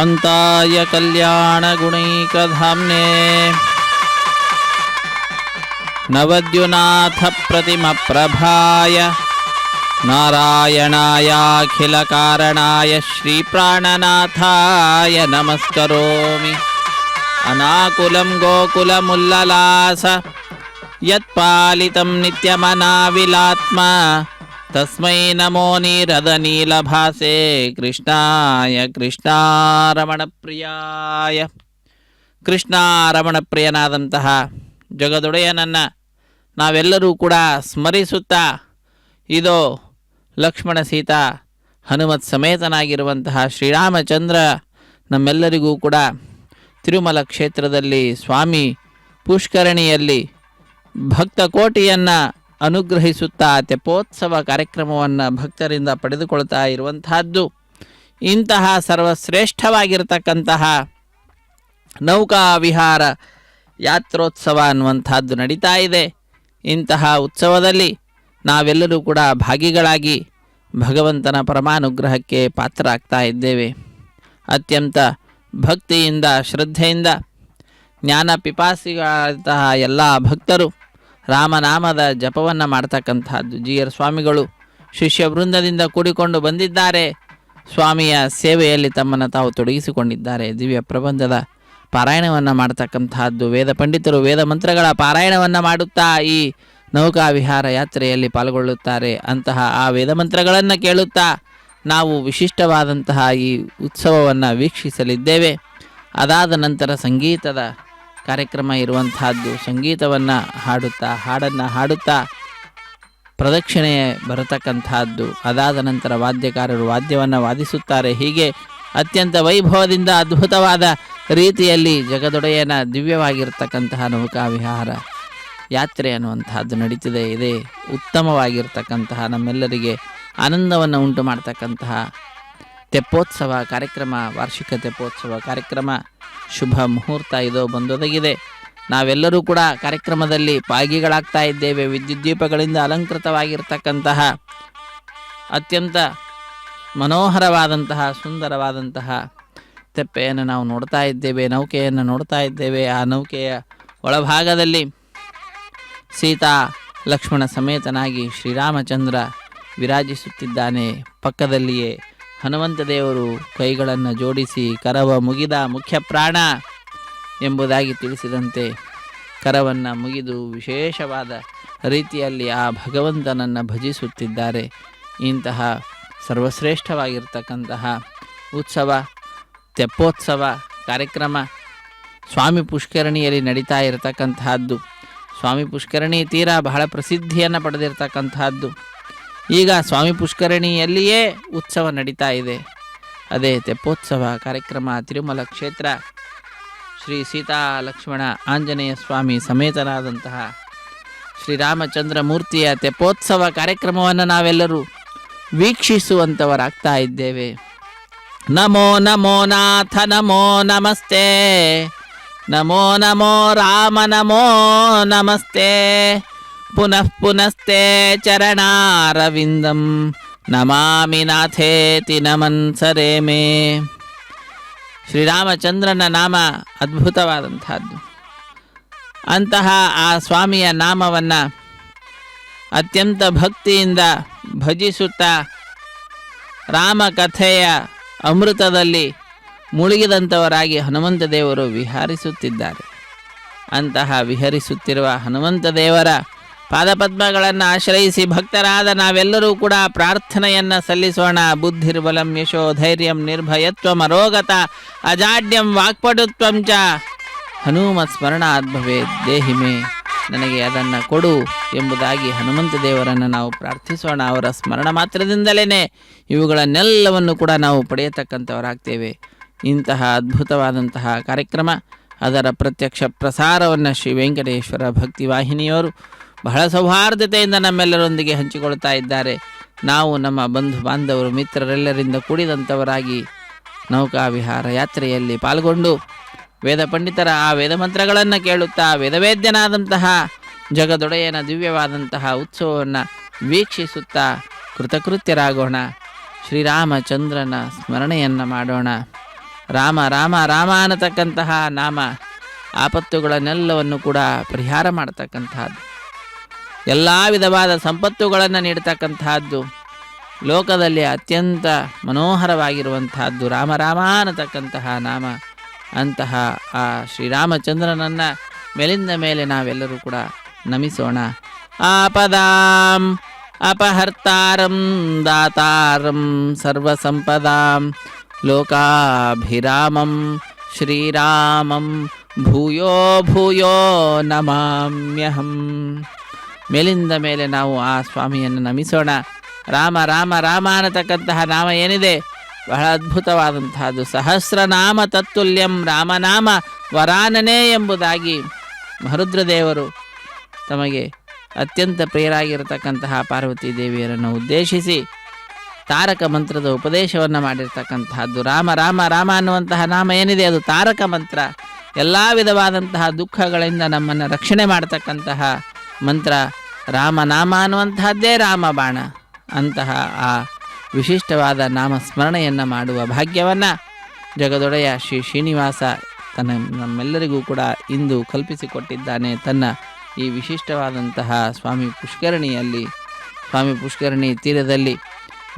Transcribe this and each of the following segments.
कान्ताय कल्याणगुणैकधाम्ने नवद्युनाथप्रतिमप्रभाय नारायणायाखिलकारणाय श्रीप्राणनाथाय नमस्करोमि। अनाकुलं गोकुलमुल्ललास यत्पालितं नित्यमनाविलात्मा तस्मै नमो नीरदनीलभासे कृष्णाय कृष्णारमणप्रियाय। ಕೃಷ್ಣಾರಮಣಪ್ರಿಯನಾದಂತಹ ಜಗದೊಡೆಯನನ್ನು ನಾವೆಲ್ಲರೂ ಕೂಡ ಸ್ಮರಿಸುತ್ತಾ ಇದೋ ಲಕ್ಷ್ಮಣ ಸೀತಾ ಹನುಮತ್ ಸಮೇತನಾಗಿರುವಂತಹ ಶ್ರೀರಾಮಚಂದ್ರ ನಮ್ಮೆಲ್ಲರಿಗೂ ಕೂಡ ತಿರುಮಲ ಕ್ಷೇತ್ರದಲ್ಲಿ ಸ್ವಾಮಿ ಪುಷ್ಕರಣಿಯಲ್ಲಿ ಭಕ್ತಕೋಟಿಯನ್ನು ಅನುಗ್ರಹಿಸುತ್ತಾ ತೆಪ್ಪೋತ್ಸವ ಕಾರ್ಯಕ್ರಮವನ್ನು ಭಕ್ತರಿಂದ ಪಡೆದುಕೊಳ್ತಾ ಇರುವಂತಹದ್ದು. ಇಂತಹ ಸರ್ವಶ್ರೇಷ್ಠವಾಗಿರತಕ್ಕಂತಹ ನೌಕಾ ವಿಹಾರ ಯಾತ್ರೋತ್ಸವ ಅನ್ನುವಂಥದ್ದು ನಡೀತಾ ಇದೆ. ಇಂತಹ ಉತ್ಸವದಲ್ಲಿ ನಾವೆಲ್ಲರೂ ಕೂಡ ಭಾಗಿಗಳಾಗಿ ಭಗವಂತನ ಪರಮಾನುಗ್ರಹಕ್ಕೆ ಪಾತ್ರರಾಗ್ತಾ ಇದ್ದೇವೆ. ಅತ್ಯಂತ ಭಕ್ತಿಯಿಂದ ಶ್ರದ್ಧೆಯಿಂದ ಜ್ಞಾನ ಪಿಪಾಸಿಗಳಂತಹ ಎಲ್ಲ ಭಕ್ತರು ರಾಮನಾಮದ ಜಪವನ್ನು ಮಾಡ್ತಕ್ಕಂಥದ್ದು. ಜಿ.ಆರ್. ಸ್ವಾಮಿಗಳು ಶಿಷ್ಯ ವೃಂದದಿಂದ ಕೂಡಿಕೊಂಡು ಬಂದಿದ್ದಾರೆ. ಸ್ವಾಮಿಯ ಸೇವೆಯಲ್ಲಿ ತಮ್ಮನ್ನು ತಾವು ತೊಡಗಿಸಿಕೊಂಡಿದ್ದಾರೆ. ದಿವ್ಯ ಪ್ರಬಂಧದ ಪಾರಾಯಣವನ್ನು ಮಾಡ್ತಕ್ಕಂತಹದ್ದು. ವೇದ ಪಂಡಿತರು ವೇದ ಮಂತ್ರಗಳ ಪಾರಾಯಣವನ್ನು ಮಾಡುತ್ತಾ ಈ ನೌಕಾ ವಿಹಾರ ಯಾತ್ರೆಯಲ್ಲಿ ಪಾಲ್ಗೊಳ್ಳುತ್ತಾರೆ. ಅಂತಹ ಆ ವೇದ ಮಂತ್ರಗಳನ್ನು ಕೇಳುತ್ತಾ ನಾವು ವಿಶಿಷ್ಟವಾದಂತಹ ಈ ಉತ್ಸವವನ್ನು ವೀಕ್ಷಿಸಲಿದ್ದೇವೆ. ಅದಾದ ನಂತರ ಸಂಗೀತದ ಕಾರ್ಯಕ್ರಮ ಇರುವಂತಹದ್ದು. ಸಂಗೀತವನ್ನು ಹಾಡನ್ನು ಹಾಡುತ್ತಾ ಪ್ರದಕ್ಷಿಣೆ ಬರತಕ್ಕಂತಹದ್ದು. ಅದಾದ ನಂತರ ವಾದ್ಯಕಾರರು ವಾದ್ಯವನ್ನು ವಾದಿಸುತ್ತಾರೆ. ಹೀಗೆ ಅತ್ಯಂತ ವೈಭವದಿಂದ ಅದ್ಭುತವಾದ ರೀತಿಯಲ್ಲಿ ಜಗದೊಡೆಯನ ದಿವ್ಯವಾಗಿರ್ತಕ್ಕಂತಹ ನೌಕಾ ವಿಹಾರ ಯಾತ್ರೆ ಅನ್ನುವಂತಹದ್ದು ನಡೀತಿದೆ. ಇದೇ ಉತ್ತಮವಾಗಿರ್ತಕ್ಕಂತಹ ನಮ್ಮೆಲ್ಲರಿಗೆ ಆನಂದವನ್ನು ಉಂಟು ಮಾಡ್ತಕ್ಕಂತಹ ತೆಪ್ಪೋತ್ಸವ ಕಾರ್ಯಕ್ರಮ, ವಾರ್ಷಿಕ ತೆಪ್ಪೋತ್ಸವ ಕಾರ್ಯಕ್ರಮ ಶುಭ ಮುಹೂರ್ತ ಇದೋ ಬಂದೊದಗಿದೆ. ನಾವೆಲ್ಲರೂ ಕೂಡ ಕಾರ್ಯಕ್ರಮದಲ್ಲಿ ಭಾಗಿಗಳಾಗ್ತಾ ಇದ್ದೇವೆ. ವಿದ್ಯುತ್ ದೀಪಗಳಿಂದ ಅಲಂಕೃತವಾಗಿರ್ತಕ್ಕಂತಹ ಅತ್ಯಂತ ಮನೋಹರವಾದಂತಹ ಸುಂದರವಾದಂತಹ ತೆಪ್ಪೆಯನ್ನು ನಾವು ನೋಡ್ತಾ ಇದ್ದೇವೆ, ನೌಕೆಯನ್ನು ನೋಡ್ತಾ ಇದ್ದೇವೆ. ಆ ನೌಕೆಯ ಒಳಭಾಗದಲ್ಲಿ ಸೀತಾ ಲಕ್ಷ್ಮಣ ಸಮೇತನಾಗಿ ಶ್ರೀರಾಮಚಂದ್ರ ವಿರಾಜಿಸುತ್ತಿದ್ದಾನೆ. ಪಕ್ಕದಲ್ಲಿಯೇ ಹನುಮಂತ ದೇವರು ಕೈಗಳನ್ನು ಜೋಡಿಸಿ ಕರವ ಮುಗಿದ ಮುಖ್ಯ ಪ್ರಾಣ ಎಂಬುದಾಗಿ ತಿಳಿಸಿದಂತೆ ಕರವನ್ನು ಮುಗಿದು ವಿಶೇಷವಾದ ರೀತಿಯಲ್ಲಿ ಆ ಭಗವಂತನನ್ನು ಭಜಿಸುತ್ತಿದ್ದಾರೆ. ಇಂತಹ ಸರ್ವಶ್ರೇಷ್ಠವಾಗಿರ್ತಕ್ಕಂತಹ ಉತ್ಸವ ತೆಪ್ಪೋತ್ಸವ ಕಾರ್ಯಕ್ರಮ ಸ್ವಾಮಿ ಪುಷ್ಕರಣಿಯಲ್ಲಿ ನಡೀತಾ ಇರತಕ್ಕಂತಹದ್ದು. ಸ್ವಾಮಿ ಪುಷ್ಕರಣಿ ತೀರ ಬಹಳ ಪ್ರಸಿದ್ಧಿಯನ್ನು ಪಡೆದಿರ್ತಕ್ಕಂತಹದ್ದು. ಈಗ ಸ್ವಾಮಿ ಪುಷ್ಕರಣಿಯಲ್ಲಿಯೇ ಉತ್ಸವ ನಡೀತಾ ಇದೆ. ಅದೇ ತೆಪ್ಪೋತ್ಸವ ಕಾರ್ಯಕ್ರಮ. ತಿರುಮಲ ಕ್ಷೇತ್ರ ಶ್ರೀ ಸೀತಾ ಲಕ್ಷ್ಮಣ ಆಂಜನೇಯ ಸ್ವಾಮಿ ಸಮೇತನಾದಂತಹ ಶ್ರೀರಾಮಚಂದ್ರ ಮೂರ್ತಿಯ ತೆಪ್ಪೋತ್ಸವ ಕಾರ್ಯಕ್ರಮವನ್ನು ನಾವೆಲ್ಲರೂ ವೀಕ್ಷಿಸುವಂಥವರಾಗ್ತಾ ಇದ್ದೇವೆ. ನಮೋ ನಮೋ ನಾಥ ನಮೋ ನಮಸ್ತೆ, ನಮೋ ನಮೋ ರಾಮ ನಮೋ ನಮಸ್ತೆ, ಪುನಃ ಪುನಸ್ತೆ ಚರಣಾರವಿಂದಂ ನಮಾಮಿ ನಾಥೇತಿ ನಮನ್ಸರೆ ಮೇ. ಶ್ರೀರಾಮಚಂದ್ರನ ನಾಮ ಅದ್ಭುತವಾದಂಥದ್ದು. ಅಂತಹ ಆ ಸ್ವಾಮಿಯ ನಾಮವನ್ನು ಅತ್ಯಂತ ಭಕ್ತಿಯಿಂದ ಭಜಿಸುತ್ತಾ ರಾಮಕಥೆಯ ಅಮೃತದಲ್ಲಿ ಮುಳುಗಿದಂಥವರಾಗಿ ಹನುಮಂತ ದೇವರು ವಿಹರಿಸುತ್ತಿದ್ದಾರೆ. ಅಂತಹ ವಿಹರಿಸುತ್ತಿರುವ ಹನುಮಂತ ದೇವರ ಪಾದಪದ್ಮಗಳನ್ನು ಆಶ್ರಯಿಸಿ ಭಕ್ತರಾದ ನಾವೆಲ್ಲರೂ ಕೂಡ ಪ್ರಾರ್ಥನೆಯನ್ನು ಸಲ್ಲಿಸೋಣ. ಬುದ್ಧಿರ್ಬಲಂ ಯಶೋ ಧೈರ್ಯಂ ನಿರ್ಭಯತ್ವಂ ಅರೋಗತ ಅಜಾಡ್ಯಂ ವಾಕ್ಪಟುತ್ವಂ ಚ ಹನುಮತ್ ಸ್ಮರಣಾತ್ ಭವೇತ್ ದೇಹಿ ಮೇ, ನನಗೆ ಅದನ್ನು ಕೊಡು ಎಂಬುದಾಗಿ ಹನುಮಂತ ದೇವರನ್ನು ನಾವು ಪ್ರಾರ್ಥಿಸೋಣ. ಅವರ ಸ್ಮರಣ ಮಾತ್ರದಿಂದಲೇ ಇವುಗಳನ್ನೆಲ್ಲವನ್ನು ಕೂಡ ನಾವು ಪಡೆಯತಕ್ಕಂಥವರಾಗ್ತೇವೆ. ಇಂತಹ ಅದ್ಭುತವಾದಂತಹ ಕಾರ್ಯಕ್ರಮ, ಅದರ ಪ್ರತ್ಯಕ್ಷ ಪ್ರಸಾರವನ್ನು ಶ್ರೀ ವೆಂಕಟೇಶ್ವರ ಭಕ್ತಿವಾಹಿನಿಯವರು ಬಹಳ ಸೌಹಾರ್ದತೆಯಿಂದ ನಮ್ಮೆಲ್ಲರೊಂದಿಗೆ ಹಂಚಿಕೊಳ್ತಾ ಇದ್ದಾರೆ. ನಾವು ನಮ್ಮ ಬಂಧು ಬಾಂಧವರು ಮಿತ್ರರೆಲ್ಲರಿಂದ ಕೂಡಿದಂಥವರಾಗಿ ನೌಕಾ ವಿಹಾರ ಯಾತ್ರೆಯಲ್ಲಿ ಪಾಲ್ಗೊಂಡು ವೇದ ಪಂಡಿತರ ಆ ವೇದ ಮಂತ್ರಗಳನ್ನು ಕೇಳುತ್ತಾ ವೇದವೇದ್ಯನಾದಂತಹ ಜಗದೊಡೆಯನ ದಿವ್ಯವಾದಂತಹ ಉತ್ಸವವನ್ನು ವೀಕ್ಷಿಸುತ್ತಾ ಕೃತಕೃತ್ಯರಾಗೋಣ. ಶ್ರೀರಾಮಚಂದ್ರನ ಸ್ಮರಣೆಯನ್ನು ಮಾಡೋಣ. ರಾಮ ರಾಮ ರಾಮ ಅನ್ನತಕ್ಕಂತಹ ನಾಮ ಆಪತ್ತುಗಳನ್ನೆಲ್ಲವನ್ನು ಕೂಡ ಪರಿಹಾರ ಮಾಡತಕ್ಕಂತಹದ್ದು, ಎಲ್ಲ ವಿಧವಾದ ಸಂಪತ್ತುಗಳನ್ನು ನೀಡತಕ್ಕಂತಹದ್ದು, ಲೋಕದಲ್ಲಿ ಅತ್ಯಂತ ಮನೋಹರವಾಗಿರುವಂತಹದ್ದು ರಾಮ ರಾಮ ಅನ್ನತಕ್ಕಂತಹ ನಾಮ. ಅಂತಹ ಆ ಶ್ರೀರಾಮಚಂದ್ರನನ್ನು ಮೇಲಿಂದ ಮೇಲೆ ನಾವೆಲ್ಲರೂ ಕೂಡ ನಮಿಸೋಣ. ಆಪದಾಂ ಅಪಹರ್ತಾರಂ ದಾತಾರಂ ಸರ್ವಸಂಪದಾಂ ಲೋಕಾಭಿರಾಮಂ ಶ್ರೀರಾಮಂ ಭೂಯೋ ಭೂಯೋ ನಮಾಮ್ಯಹಂ. ಮೇಲಿಂದ ಮೇಲೆ ನಾವು ಆ ಸ್ವಾಮಿಯನ್ನು ನಮಿಸೋಣ. ರಾಮ ರಾಮ ರಾಮ ಅನ್ನತಕ್ಕಂತಹ ನಾಮ ಏನಿದೆ ಬಹಳ ಅದ್ಭುತವಾದಂತಹದ್ದು. ಸಹಸ್ರನಾಮ ತತ್ತುಲ್ಯಂ ರಾಮನಾಮ ವರಾನನೇ ಎಂಬುದಾಗಿ ಮಹರುದ್ರದೇವರು ತಮಗೆ ಅತ್ಯಂತ ಪ್ರಿಯರಾಗಿರತಕ್ಕಂತಹ ಪಾರ್ವತೀ ದೇವಿಯರನ್ನು ಉದ್ದೇಶಿಸಿ ತಾರಕ ಮಂತ್ರದ ಉಪದೇಶವನ್ನು ಮಾಡಿರ್ತಕ್ಕಂತಹದ್ದು. ರಾಮ ರಾಮ ರಾಮ ಅನ್ನುವಂತಹ ನಾಮ ಏನಿದೆ ಅದು ತಾರಕ ಮಂತ್ರ. ಎಲ್ಲ ವಿಧವಾದಂತಹ ದುಃಖಗಳಿಂದ ನಮ್ಮನ್ನು ರಕ್ಷಣೆ ಮಾಡತಕ್ಕಂತಹ ಮಂತ್ರ. ರಾಮನಾಮ ಅನ್ನುವಂತಹದ್ದೇ ರಾಮ ಬಾಣ. ಅಂತಹ ಆ ವಿಶಿಷ್ಟವಾದ ನಾಮಸ್ಮರಣೆಯನ್ನು ಮಾಡುವ ಭಾಗ್ಯವನ್ನು ಜಗದೊಡೆಯ ಶ್ರೀ ಶ್ರೀನಿವಾಸ ನಮ್ಮೆಲ್ಲರಿಗೂ ಕೂಡ ಇಂದು ಕಲ್ಪಿಸಿಕೊಟ್ಟಿದ್ದಾನೆ. ತನ್ನ ಈ ವಿಶಿಷ್ಟವಾದಂತಹ ಸ್ವಾಮಿ ಪುಷ್ಕರಣಿ ತೀರದಲ್ಲಿ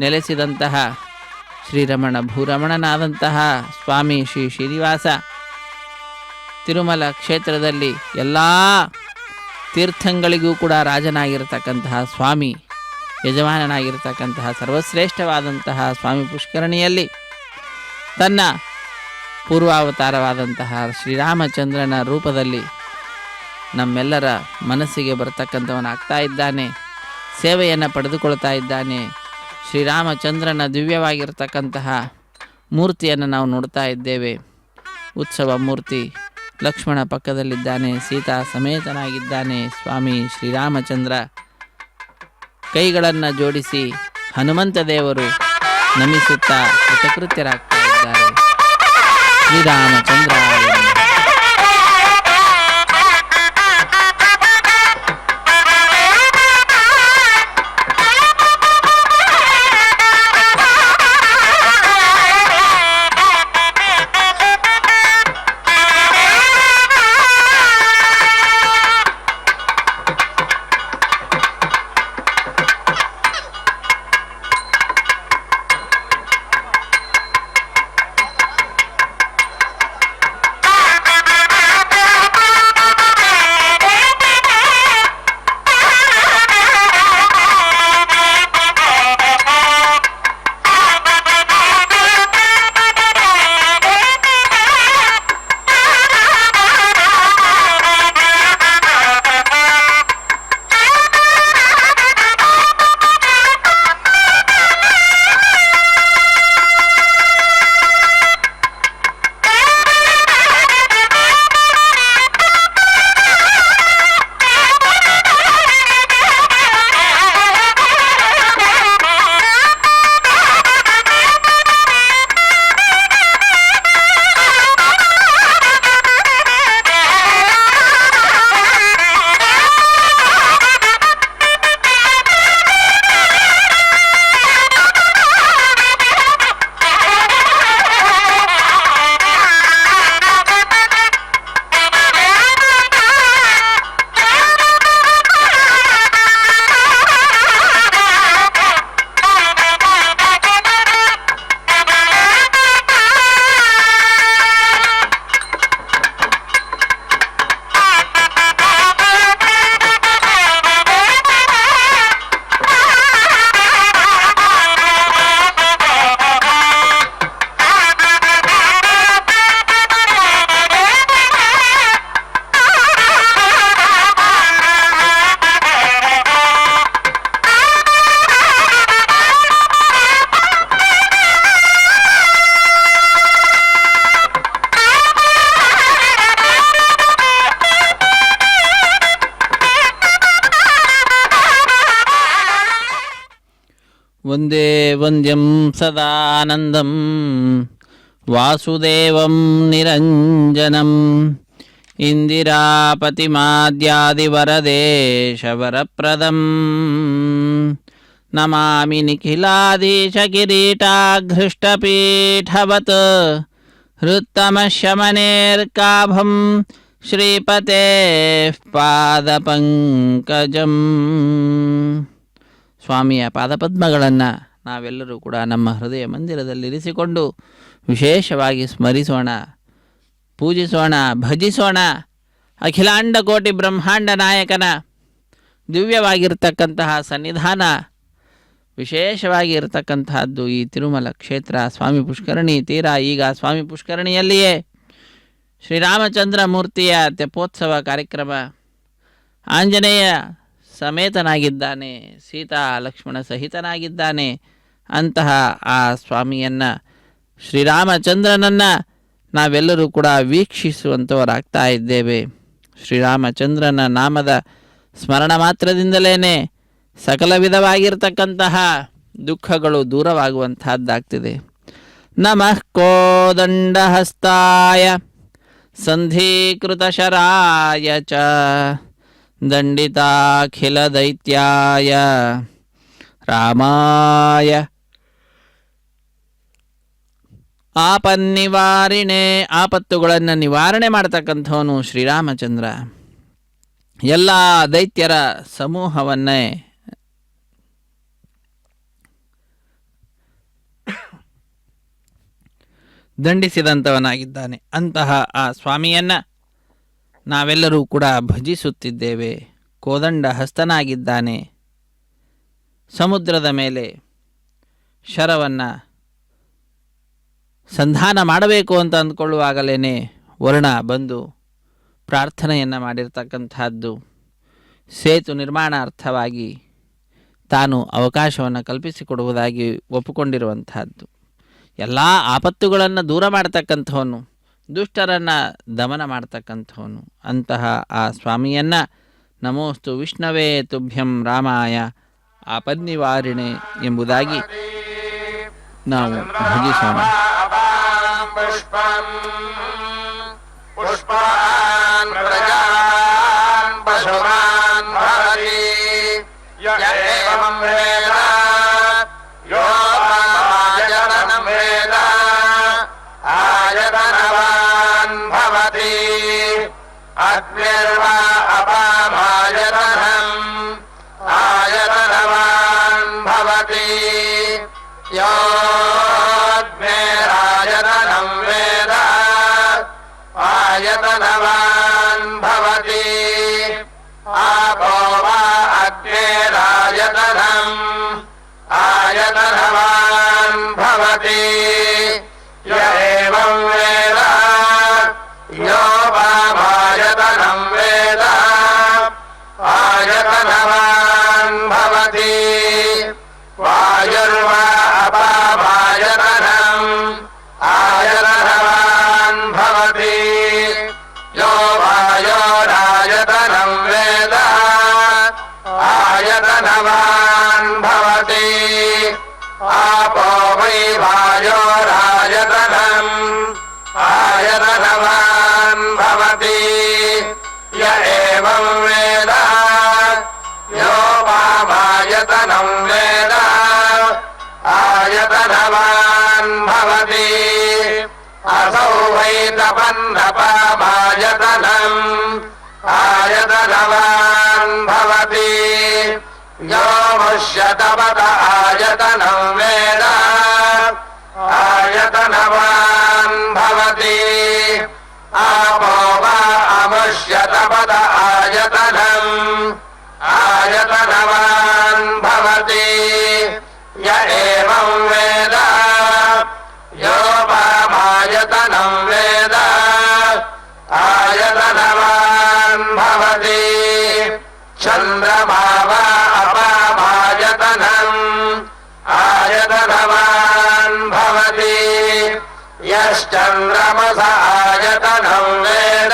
ನೆಲೆಸಿದಂತಹ ಶ್ರೀರಮಣ ಭೂರಮಣನಾದಂತಹ ಸ್ವಾಮಿ ಶ್ರೀ ಶ್ರೀನಿವಾಸ ತಿರುಮಲ ಕ್ಷೇತ್ರದಲ್ಲಿ ಎಲ್ಲ ತೀರ್ಥಗಳಿಗೂ ಕೂಡ ರಾಜನಾಗಿರತಕ್ಕಂತಹ ಸ್ವಾಮಿ, ಯಜಮಾನನಾಗಿರತಕ್ಕಂತಹ ಸರ್ವಶ್ರೇಷ್ಠವಾದಂತಹ ಸ್ವಾಮಿ ಪುಷ್ಕರಣಿಯಲ್ಲಿ ತನ್ನ ಪೂರ್ವಾವತಾರವಾದಂತಹ ಶ್ರೀರಾಮಚಂದ್ರನ ರೂಪದಲ್ಲಿ ನಮ್ಮೆಲ್ಲರ ಮನಸ್ಸಿಗೆ ಬರತಕ್ಕಂಥವನಾಗ್ತಾ ಇದ್ದಾನೆ. ಸೇವೆಯನ್ನು ಪಡೆದುಕೊಳ್ತಾ ಇದ್ದಾನೆ. ಶ್ರೀರಾಮಚಂದ್ರನ ದಿವ್ಯವಾಗಿರ್ತಕ್ಕಂತಹ ಮೂರ್ತಿಯನ್ನು ನಾವು ನೋಡ್ತಾ ಇದ್ದೇವೆ. ಉತ್ಸವ ಮೂರ್ತಿ. ಲಕ್ಷ್ಮಣ ಪಕ್ಕದಲ್ಲಿದ್ದಾನೆ, ಸೀತಾ ಸಮೇತನಾಗಿದ್ದಾನೆ. ಸ್ವಾಮಿ ಶ್ರೀರಾಮಚಂದ್ರ ಕೈಗಳನ್ನು ಜೋಡಿಸಿ ಹನುಮಂತ ದೇವರು ನಮಿಸುತ್ತಾ ಕೃತಕೃತ್ಯರಾಗ್ತಾ ಇದ್ದಾರೆ. ಶ್ರೀರಾಮಚಂದ್ರ ವಂದೇ ವಂದ್ಯಂ ಸದಾನಂದಂ ವಾಸುದೇವಂ ನಿರಂಜನಂ ಇಂದಿರಾಪತಿಮಾದ್ಯಾದಿವರದೇಶವರಪ್ರದಂ ನಮಾಮಿ ನಿಖಿಲಾಧೀಶಕಿರೀಟಾಘೃಷ್ಟಪೀಠವತ್ ಹೃತ್ತಮಶಮನೇರ್ಕಾಭಂ ಶ್ರೀಪತೆ ಪಾದಪಂಕಜಂ. ಸ್ವಾಮಿಯ ಪಾದಪದ್ಮಗಳನ್ನು ನಾವೆಲ್ಲರೂ ಕೂಡ ನಮ್ಮ ಹೃದಯ ಮಂದಿರದಲ್ಲಿರಿಸಿಕೊಂಡು ವಿಶೇಷವಾಗಿ ಸ್ಮರಿಸೋಣ, ಪೂಜಿಸೋಣ, ಭಜಿಸೋಣ. ಅಖಿಲಾಂಡ ಕೋಟಿ ಬ್ರಹ್ಮಾಂಡ ನಾಯಕನ ದಿವ್ಯವಾಗಿರ್ತಕ್ಕಂತಹ ಸನ್ನಿಧಾನ ವಿಶೇಷವಾಗಿ ಇರತಕ್ಕಂತಹದ್ದು ಈ ತಿರುಮಲ ಕ್ಷೇತ್ರ ಸ್ವಾಮಿ ಪುಷ್ಕರಣಿ ತೀರ. ಈಗ ಸ್ವಾಮಿ ಪುಷ್ಕರಣಿಯಲ್ಲಿಯೇ ಶ್ರೀರಾಮಚಂದ್ರ ಮೂರ್ತಿಯ ತೆಪ್ಪೋತ್ಸವ ಕಾರ್ಯಕ್ರಮ. ಆಂಜನೇಯ ಸಮೇತನಾಗಿದ್ದಾನೆ, ಸೀತಾ ಲಕ್ಷ್ಮಣ ಸಹಿತನಾಗಿದ್ದಾನೆ. ಅಂತಹ ಆ ಸ್ವಾಮಿಯನ್ನು, ಶ್ರೀರಾಮಚಂದ್ರನನ್ನು ನಾವೆಲ್ಲರೂ ಕೂಡ ವೀಕ್ಷಿಸುವಂಥವರಾಗ್ತಾ ಇದ್ದೇವೆ. ಶ್ರೀರಾಮಚಂದ್ರನ ನಾಮದ ಸ್ಮರಣ ಮಾತ್ರದಿಂದಲೇ ಸಕಲ ವಿಧವಾಗಿರ್ತಕ್ಕಂತಹ ದುಃಖಗಳು ದೂರವಾಗುವಂತಹದ್ದಾಗ್ತಿದೆ. ನಮಃ ಕೋದಂಡಹಸ್ತಾಯ ಸಂಧೀಕೃತಶರಾಯ ಚ ದಂಡಿತಾಖಿಲ ದೈತ್ಯಾಯ ರಾಮಾಯ ಆಪನ್ನಿವಾರಿಣೆ. ಆಪತ್ತುಗಳನ್ನು ನಿವಾರಣೆ ಮಾಡತಕ್ಕಂಥವನು ಶ್ರೀರಾಮಚಂದ್ರ. ಎಲ್ಲ ದೈತ್ಯರ ಸಮೂಹವನ್ನೇ ದಂಡಿಸಿದಂಥವನಾಗಿದ್ದಾನೆ. ಅಂತಹ ಆ ಸ್ವಾಮಿಯನ್ನು ನಾವೆಲ್ಲರೂ ಕೂಡ ಭಜಿಸುತ್ತಿದ್ದೇವೆ. ಕೋದಂಡ ಹಸ್ತನಾಗಿದ್ದಾನೆ. ಸಮುದ್ರದ ಮೇಲೆ ಶರವನ್ನು ಸಂಧಾನ ಮಾಡಬೇಕು ಅಂತ ಅಂದ್ಕೊಳ್ಳುವಾಗಲೇ ವರುಣ ಬಂದು ಪ್ರಾರ್ಥನೆಯನ್ನು ಮಾಡಿರ್ತಕ್ಕಂಥದ್ದು. ಸೇತು ನಿರ್ಮಾಣಾರ್ಥವಾಗಿ ತಾನು ಅವಕಾಶವನ್ನು ಕಲ್ಪಿಸಿಕೊಡುವುದಾಗಿ ಒಪ್ಪಿಕೊಂಡಿರುವಂತಹದ್ದು. ಎಲ್ಲ ಆಪತ್ತುಗಳನ್ನು ದೂರ ಮಾಡತಕ್ಕಂಥವನು, ದುಷ್ಟರನ್ನು ದಮನ ಮಾಡತಕ್ಕಂಥವನು. ಅಂತಹ ಆ ಸ್ವಾಮಿಯನ್ನು ನಮೋಸ್ತು ವಿಷ್ಣವೇ ತುಭ್ಯಂ ರಾಮಾಯ ಆಪನ್ನಿವಾರಿಣೆ ಎಂಬುದಾಗಿ ನಾವು ಭಜಿಸೋಣ. पुष्पान् प्रजान् पशुमान् भवति य एवं वेद यो आयतनं वेद आयतनवान् भवति अग्निर्वा अपामायतनम् आयतनवान् भवति योऽग्निरायतनं वेद आयतनवान् भवति आपो वा अग्निरायतनम् आयतनवान् भवति य एवं वेद यो वामायतनं वेद आयतनवान् भवति वायुर्वा अपामायतनम् आयतनवान् भवति यो वायोरायतनं वेद आयतनवान् भवति आपो वै वायोरायतनम् आयतनवान् भवति य एवं वेद यो वामायतनं वेद आयतनवान् भवति असौ वै तपन्नपामायतनम् आयतनवान् भवति यो मुष्यतपत आयतनं वेद आयतनवान् भवति आपो वा अमुष्यतपत आयतनम् आयतनवान् भवति य एवं वेद यो वामायतनं वेद आयतनवान् भवति चन्द्रमा वा अपामायतनम् आयतनवान् भवति यश्चन्द्रमस आयतनं वेद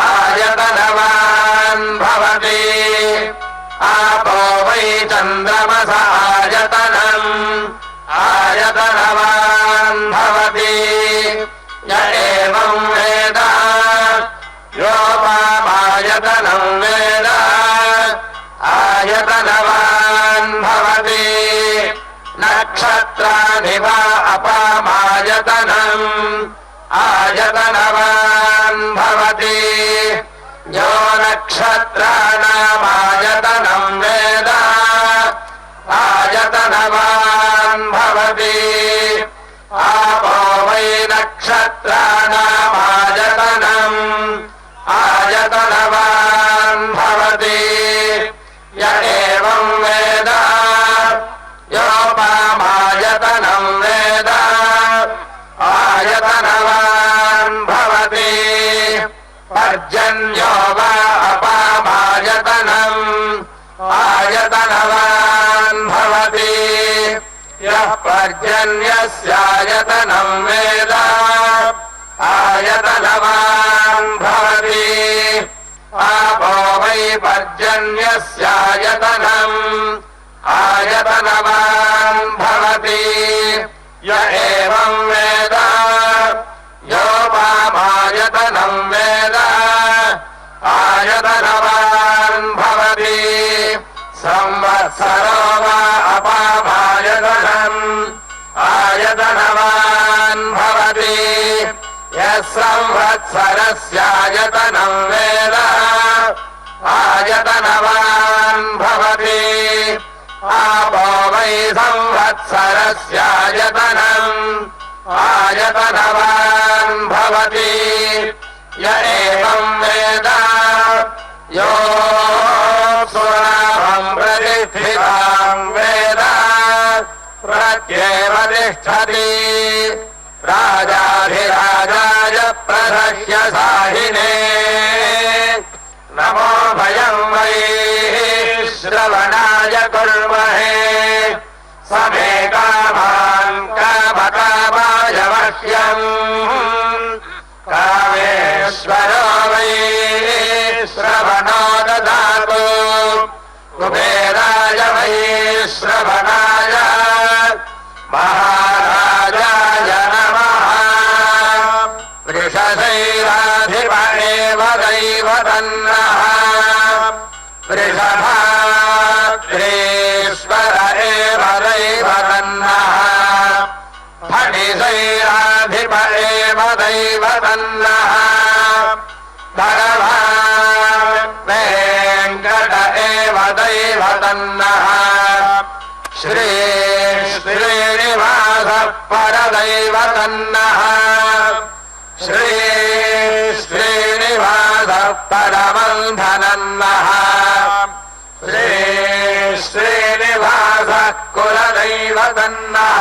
आयतनवान् भवति आपो वै चन्द्रमस आयतनम् आयतनवान् भवति य एवं वेद यो वामायतनं वेद आयतनवान् भवति न नक्षत्राणि वा अपामायतनम् आयतनवान् भवति यो नक्षत्राणामायतनम् वेद आयतनवान् भवति आपो वै नक्षत्राणामायतनम् आयतनवान् भवति य एवं वेद योपामायतनम् वेद आयतनवान् भवति पर्जन्यो वा अपामायतनम् आयतनवान् भवति यः पर्जन्यस्यायतनम् वेद आयतनवान् भवति आपो वै पर्जन्यस्यायतनम् आयतनवान् भवति य एवं वेद योपामायतनम् वेद आयतनवान् भवति संवत्सरो वा अपामायतनम् आयतनवान् भवति यः संवत्सरस्यायतनम् वेद आयतनवान् भवति आपो वै संवत्सरस्यायतनम् आयतनवान् भवति य एवं वेद योऽप्सुनाभम् प्रतिष्ठिताम् वेद प्रत्येव तिष्ठति राजाधिराजाय प्रदह्य साहिने नमो भयं वै श्रवणाय कुर्महे समे कामान् कामकामाय मह्यम् कामेश्वरो वै श्रवणो ददातु कुबेराय वै श्रवणाय महाराजाय नमः वृषशैलाधिपणेव दैवतन्नः वृषभाग्रेश्वर एव दैवतन्नः फणिशैलाधिप एव दैवतन्नः भगवान् वेङ्कट एव दैवतन्नः श्रीनिवासः परदैवतन्नः श्रीनिवासः परमन्धनन्नः श्रीनिवासः कुलदैवतन्नः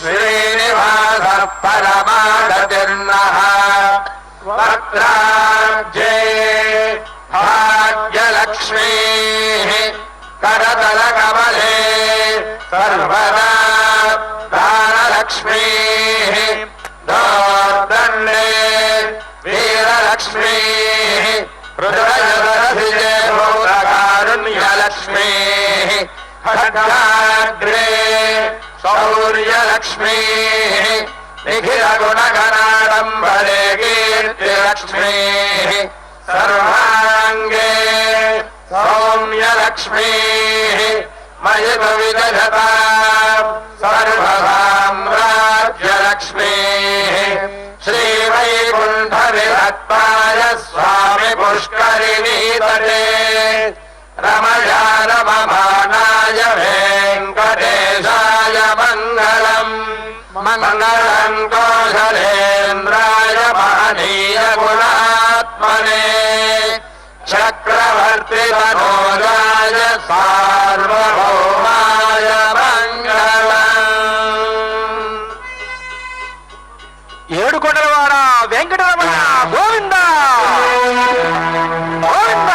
श्रीनिवासः परमागतिर्नः वक्त्राब्जे भाग्यलक्ष्मीः करतलकमले सर्वदा दानलक्ष्मीः दोर्दण्डे वीरलक्ष्मीः हृदयदरसिजे भूतकारुण्यलक्ष्मीः खड्गाग्रे शौर्यलक्ष्मीः निखिलगुणगणाडम्बरे कीर्तिलक्ष्मीः सर्वाङ्गे सौम्यलक्ष्मीः मयि विदधता सर्वसाम्राज्यलक्ष्मीः श्रीवैकुण्ठविभक्ताय स्वामि पुष्करिणीतटे रमया रममानाय वेङ्कटेशाय मङ्गलम् मङ्गलम् कौशलेन्द्राय महनीय गुणात्मने चक्रवर्ति मनोजाय सार्वभौमाय मङ्गलम् ఏడుకొండలవాడ వెంకటరమణ గోవింద గోవింద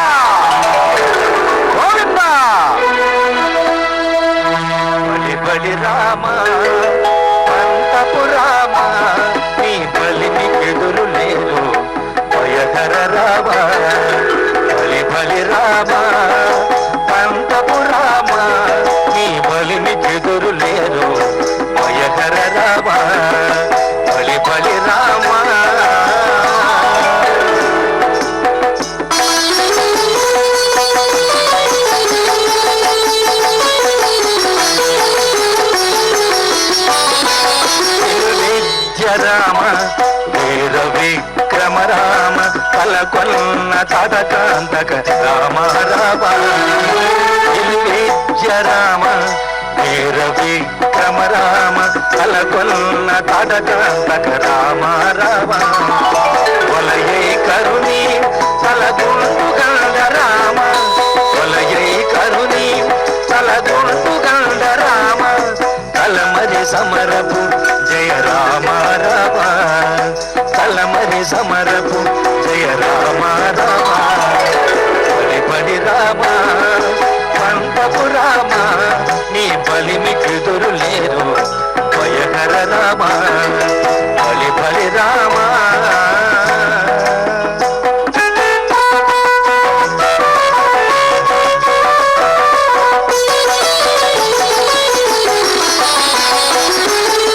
గోవింద బలి బలి రామ పంతపు రామ నీ బలిని ఎదురు లేదు భయధర రామ బలి బలి రామ పంతపు రామ నీ బలిని ఎదురు లేదు భయధర రామ బలి బలి రామ కొన్న తదకాంతక రామ రామ విద్య రామ వీర విక్రమ రామ కలకొన్న తదకాంతక రామ రామ వలయై కరుణి తలగుండు గండ రామ వలయై కరుణి తలగుండు గండ రామ కలమరి సమరపు జయ రామ రామ కలమరి సమరపు జయ రామ రామ పడి పడి రామ పంటపు రామ నీ బలిమికెదురు లేరు భయకర రామ బలి బలి రామ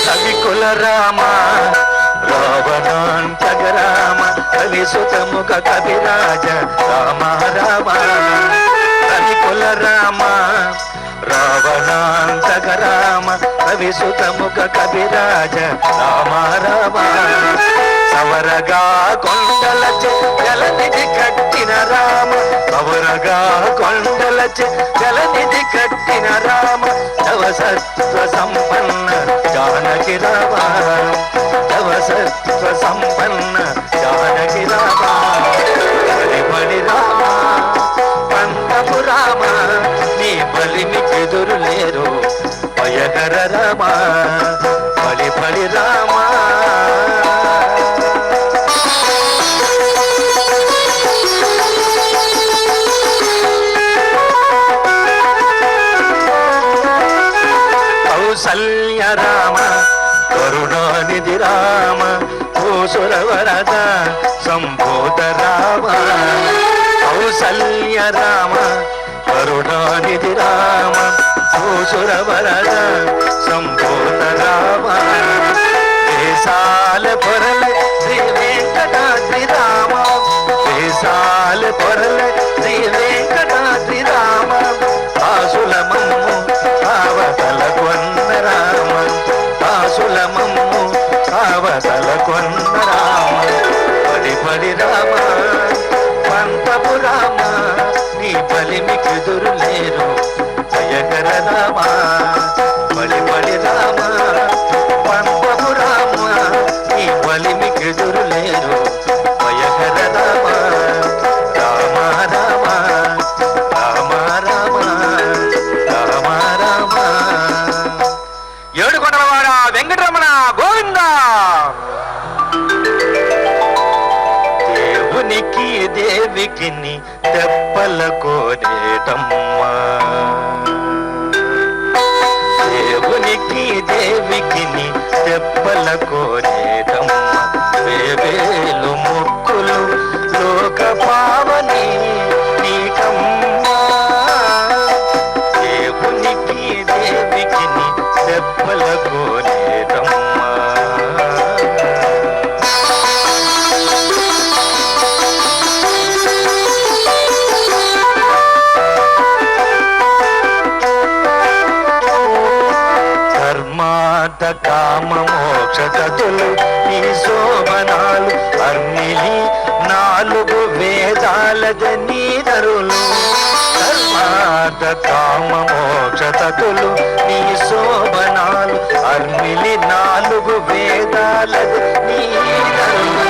కవికుల రామ రావణాంతక రామ కవిసుతముఖ కవిరాజ రామ రామ కవికుల రామ రావణాంతక రామ కవిసుతముఖ కవిరాజ రామ రామ సవరగా కొండలచే జలనిధి కట్టిన రామ సవరగా కొండలచే జలనిధి కట్టిన రామ తవ సత్వ సంపన్న జానకి రామ తవ సత్వ సంపన్న జానకి రామ బలి బలి రామ పంతపు రామ నీ బలిమికెదురు లేరు భయకర రామ బలి బలి రామ కౌసల్య రామ కరుణానిధి రామ భూసుర వరద సంభూత రామ కౌసల్య రామ కరుణానిధి రామ భూసుర వరద సంభూత రామ దేశాల పొరల శ్రీ వెంకటాద్రి రామ దేశాల పొరల శ్రీ వెంకటాద్రి రామ ఆసుల మమ్ము అవతల కొన్న రామ ఆసుల మమ్ము అవతల కొన్న రామ పడి పడి రామ పంతపు రామ నీ బలిమికెదురు లేరు జయకర రామ పడి పడి రామ పంతపు రామ నీ బలిమికెదురు లేరు జయకర రామ రామ రామ రామ రామ రామ రామ ఏడుకొండలవాడ వెంకటరమణ గోవింద దేవునికి దేవికి తెప్పల కోనేటమ్మా దేవునికి దేవికి తెప్పల కోనేటమ్మ వేవేలు ముక్కులు లోక పావని నీకమ్మా దేవునికి దేవికి తెప్పల కోనేటమ్మా ధర్మార్థ కామ మోక్ష గతులు నీ శోభనాలు అర్మిలి నాలుగు వేదాలద నీదరులు ధర్మార్థ కామ మోక్ష తతులు నీ శోభనాలు అర్మిలి నాలుగు వేదాలద నీదరులు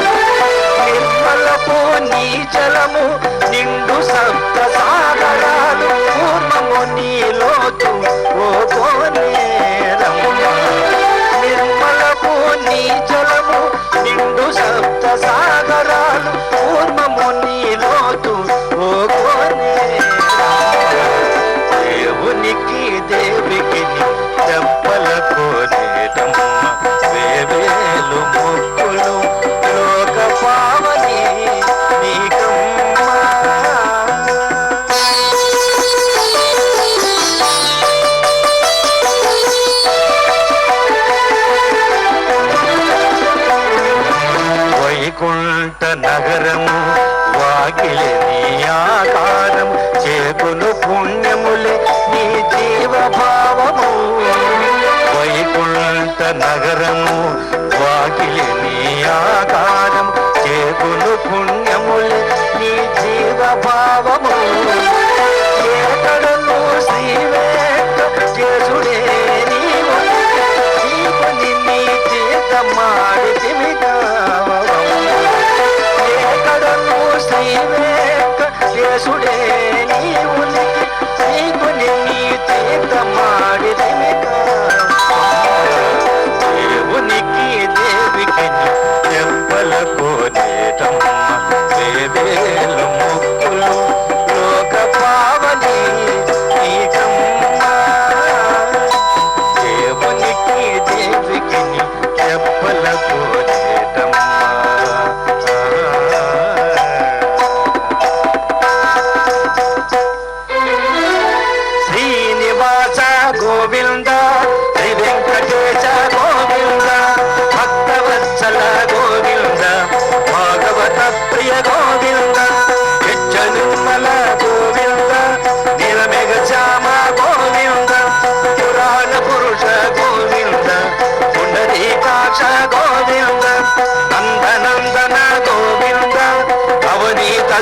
నిర్మలపు నీ జలము నిండు సప్త సాగరాలు పూర్ణము నీలోతు ఓ కోనేరమ్మ నిర్మలపు నీ జలము నిండు సప్త సాగరాలు పూర్ణము నీలోతు ఓ కోనేరమ్మ దేవునికి దేవికి తెప్పల కోనేటమ్మ వేవేలు ముక్కులు లోక పావని నీకమ్మా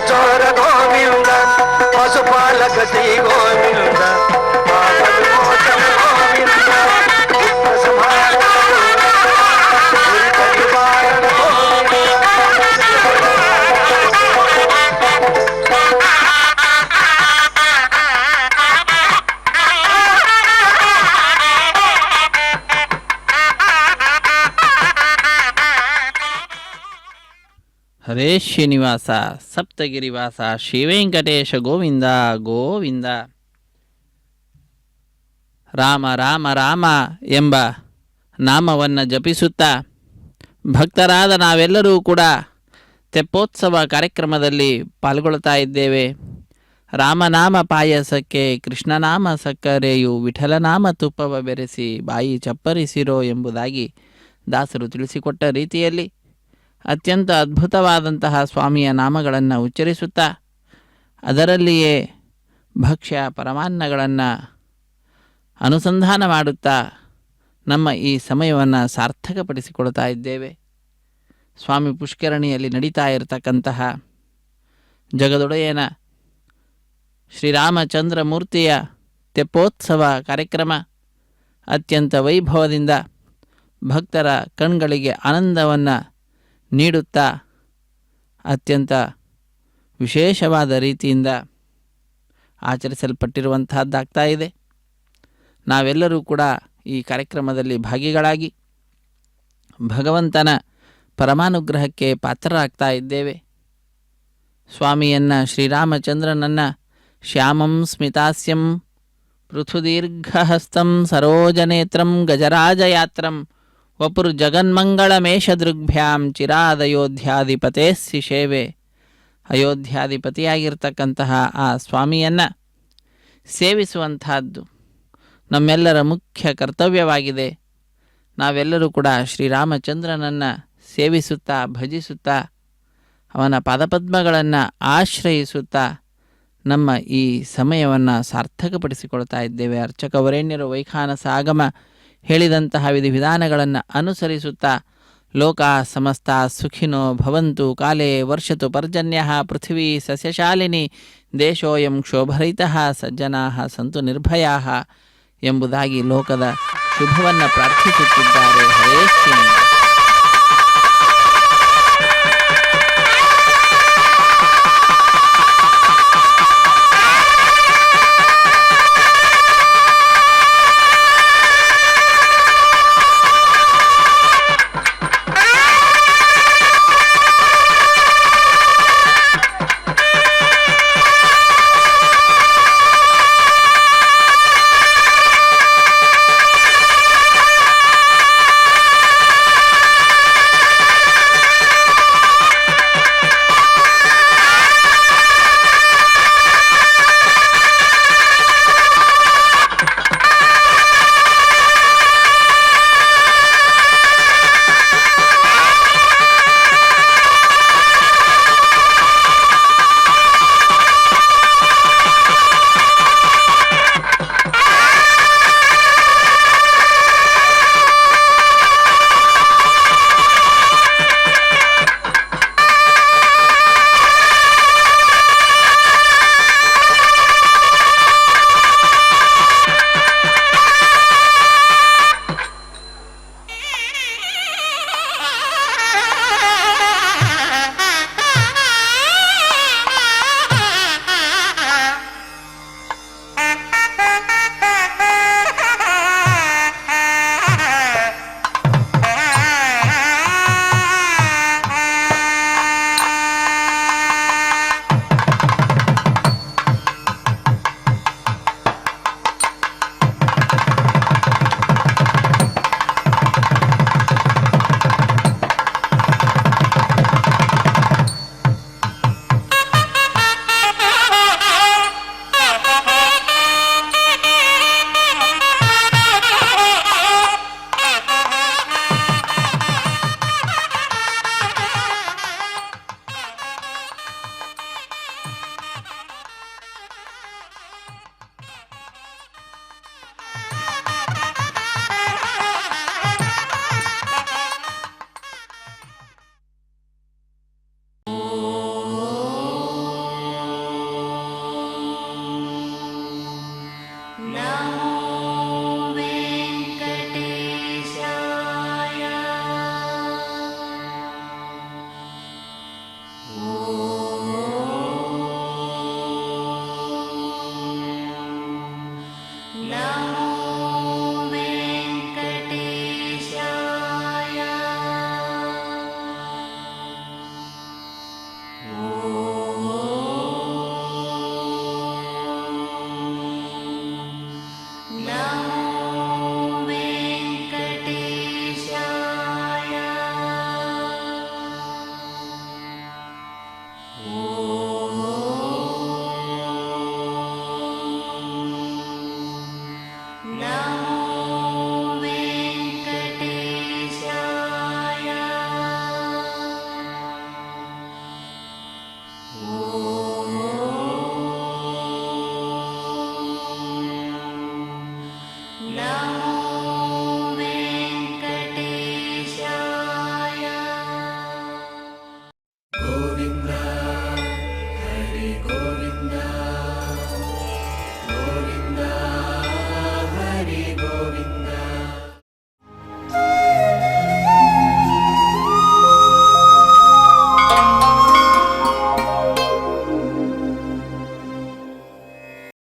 ಚೋರ ಗೋವಿಂದ ಪಶುಪಾಲಕ ಶ್ರೀ ಗೋವಿಂದ ಪಾಪ ವಿಮೋಚನ ಗೋವಿಂದ ದುಃಖ ಸಂಹಾರಕ ಗೋವಿಂದ, ದುರಿತ ನಿವಾರಣ ಗೋವಿಂದ. ಹರೇ ಶ್ರೀನಿವಾಸ ಸಪ್ತಗಿರಿವಾಸ ಶ್ರೀವೆಂಕಟೇಶ ಗೋವಿಂದ ಗೋವಿಂದ. ರಾಮ ರಾಮ ರಾಮ ಎಂಬ ನಾಮವನ್ನು ಜಪಿಸುತ್ತಾ ಭಕ್ತರಾದ ನಾವೆಲ್ಲರೂ ಕೂಡ ತೆಪ್ಪೋತ್ಸವ ಕಾರ್ಯಕ್ರಮದಲ್ಲಿ ಪಾಲ್ಗೊಳ್ತಾ ಇದ್ದೇವೆ. ರಾಮನಾಮ ಪಾಯಸಕ್ಕೆ ಕೃಷ್ಣನಾಮ ಸಕ್ಕರೆಯು ವಿಠಲನಾಮ ತುಪ್ಪವ ಬೆರೆಸಿ ಬಾಯಿ ಚಪ್ಪರಿಸಿರೋ ಎಂಬುದಾಗಿ ದಾಸರು ತಿಳಿಸಿಕೊಟ್ಟ ರೀತಿಯಲ್ಲಿ ಅತ್ಯಂತ ಅದ್ಭುತವಾದಂತಹ ಸ್ವಾಮಿಯ ನಾಮಗಳನ್ನು ಉಚ್ಚರಿಸುತ್ತಾ ಅದರಲ್ಲಿಯೇ ಭಕ್ಷ್ಯ ಪರಮಾನ್ನಗಳನ್ನು ಅನುಸಂಧಾನ ಮಾಡುತ್ತಾ ನಮ್ಮ ಈ ಸಮಯವನ್ನು ಸಾರ್ಥಕಪಡಿಸಿಕೊಳ್ತಾ ಇದ್ದೇವೆ. ಸ್ವಾಮಿ ಪುಷ್ಕರಣಿಯಲ್ಲಿ ನಡೀತಾ ಇರತಕ್ಕಂತಹ ಜಗದೊಡೆಯನ ಶ್ರೀರಾಮಚಂದ್ರ ಮೂರ್ತಿಯ ತೆಪ್ಪೋತ್ಸವ ಕಾರ್ಯಕ್ರಮ ಅತ್ಯಂತ ವೈಭವದಿಂದ ಭಕ್ತರ ಕಣ್ಗಳಿಗೆ ಆನಂದವನ್ನು ನೀಡುತ್ತಾ ಅತ್ಯಂತ ವಿಶೇಷವಾದ ರೀತಿಯಿಂದ ಆಚರಿಸಲ್ಪಟ್ಟಿರುವಂತಹದ್ದಾಗ್ತಾ ಇದೆ. ನಾವೆಲ್ಲರೂ ಕೂಡ ಈ ಕಾರ್ಯಕ್ರಮದಲ್ಲಿ ಭಾಗಿಗಳಾಗಿ ಭಗವಂತನ ಪರಮಾನುಗ್ರಹಕ್ಕೆ ಪಾತ್ರರಾಗ್ತಾ ಇದ್ದೇವೆ. ಸ್ವಾಮಿಯನ್ನು ಶ್ರೀರಾಮಚಂದ್ರನನ್ನು ಶ್ಯಾಮಂ ಸ್ಮಿತಾಸ್ಯಂ ಪೃಥುದೀರ್ಘಹಸ್ತಂ ಸರೋಜನೇತ್ರಂ ಗಜರಾಜಯಾತ್ರಂ ವಪುರ್ ಜಗನ್ಮಂಗಳಮೇಷದೃಗ್ಭ್ಯಾಂ ಚಿರಾದಯೋಧ್ಯಾಧಿಪತೇಸ್ಸಿ ಸೇವೆ. ಅಯೋಧ್ಯಾಧಿಪತಿಯಾಗಿರ್ತಕ್ಕಂತಹ ಆ ಸ್ವಾಮಿಯನ್ನು ಸೇವಿಸುವಂತಹದ್ದು ನಮ್ಮೆಲ್ಲರ ಮುಖ್ಯ ಕರ್ತವ್ಯವಾಗಿದೆ. ನಾವೆಲ್ಲರೂ ಕೂಡ ಶ್ರೀರಾಮಚಂದ್ರನನ್ನು ಸೇವಿಸುತ್ತಾ ಭಜಿಸುತ್ತಾ ಅವನ ಪಾದಪದ್ಮಗಳನ್ನು ಆಶ್ರಯಿಸುತ್ತಾ ನಮ್ಮ ಈ ಸಮಯವನ್ನು ಸಾರ್ಥಕಪಡಿಸಿಕೊಳ್ತಾ ಇದ್ದೇವೆ. ಅರ್ಚಕ ವರೇಣ್ಯರು ವೈಖಾನಸ ಆಗಮ ಹೇಳಿದಂತಹ ವಿಧಿವಿಧಾನಗಳನ್ನು ಅನುಸರಿಸುತ್ತಾ ಲೋಕ ಸಮಸ್ತ ಸುಖಿನೋ ಭವಂತು ಕಾಲೇ ವರ್ಷತು ಪರ್ಜನ್ಯ ಪೃಥ್ವೀ ಸಸ್ಯಶಾಲಿನಿ ದೇಶೋಯಂ ಕ್ಷೋಭರಹಿತಃ ಸಜ್ಜನಾ ಸಂತು ನಿರ್ಭಯಾ ಎಂಬುದಾಗಿ ಲೋಕದ ಶುಭವನ್ನು ಪ್ರಾರ್ಥಿಸುತ್ತಿದ್ದಾರೆ. ಹರೇ ಶ್ರೀನಿವಾಸ. ಓಂ